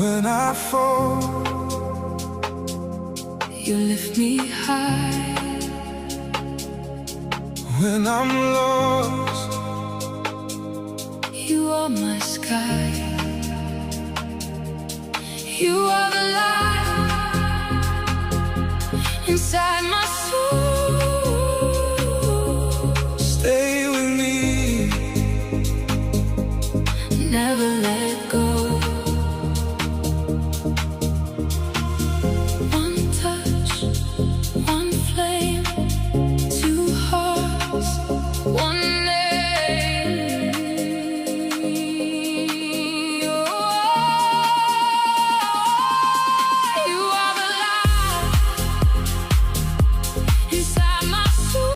When I fall, You lift me high. when I'm lost, You are my sky. You are the light inside my soul. stay with me. Never let go.